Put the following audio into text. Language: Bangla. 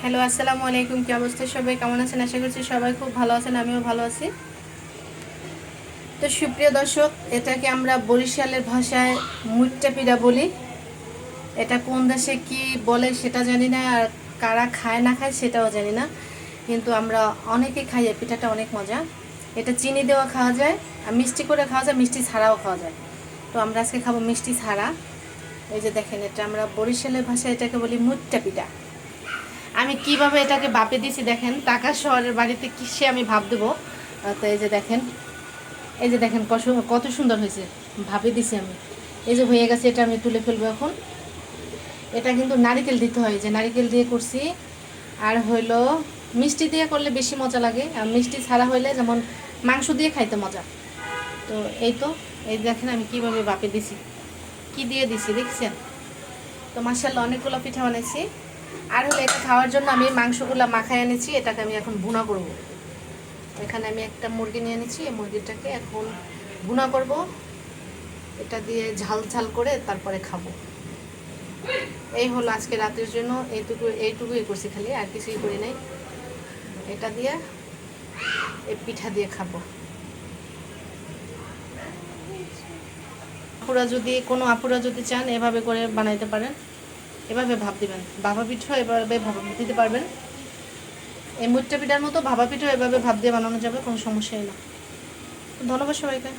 হ্যালো, আসসালামু আলাইকুম। কি অবস্থা সবাই? কেমন আছেন? আশা করছি সবাই খুব ভালো আছেন, আমিও ভালো আছি। তো সুপ্রিয় দর্শক, এটাকে আমরা বরিশালের ভাষায় মুইট্টা পিঠা বলি। এটা কোন দেশে কি বলে সেটা জানি না, আর কারা খায় না খায় সেটাও জানি না, কিন্তু আমরা অনেকে খাই। এই পিঠাটা অনেক মজা। এটা চিনি দেওয়া খাওয়া যায়, আর মিষ্টি করে খাওয়া যায়, মিষ্টি ছাড়াও খাওয়া যায়। তো আমরা আজকে খাবো মিষ্টি ছাড়া। এই যে দেখেন, এটা আমরা বরিশালের ভাষায় এটাকে বলি মুইট্টা পিঠা। আমি কিভাবে এটাকে ভাপে দিছি দেখেন, টাকা শহরের বাড়িতে কিসে আমি ভাপ দেবো। তো এই যে দেখেন, কত সুন্দর হয়েছে। ভাপে দিছি আমি, এই যে হয়ে গেছে। এটা আমি তুলে ফেলবো এখন। এটা কিন্তু নারিকেল দিতে হয়, যে নারিকেল দিয়ে করছি। আর হইলো মিষ্টি দিয়ে করলে বেশি মজা লাগে, আর মিষ্টি ছাড়া হইলে যেমন মাংস দিয়ে খাইতে মজা। তো এই তো, এই দেখেন আমি কিভাবে ভাপে দিছি, কি দিয়ে দিছি দেখছেন। তো মাশাআল্লাহ অনেকগুলো পিঠা বানাইছি। আর হলো এটা খাওয়ার জন্য আমি মাংসগুলো মাখায় এনেছি, এটাকে আমি এখন ভুনা করব। এখানে আমি একটা মুরগি নিয়ে এনেছি, এই মুরগিটাকে এখন ভুনা করব। এটা দিয়ে ঝাল ঝাল করে তারপরে খাবো। এই হলো আজকে রাতের জন্য এইটুকুই করছি, খালি আর কিছুই করি নাই। এটা দিয়ে এই পিঠা দিয়ে খাবো। আপুরা যদি চান এভাবে করে বানাইতে পারেন, এভাবে ভাপ দিবেন। ভাপা পিঠা এভাবে ভাপ দিতে পারবেন। এই মুইট্টা পিঠার মতো ভাপা পিঠাও এভাবে ভাপ দিয়ে বানানো যাবে, কোনো সমস্যাই না। ধন্যবাদ সবাইকে।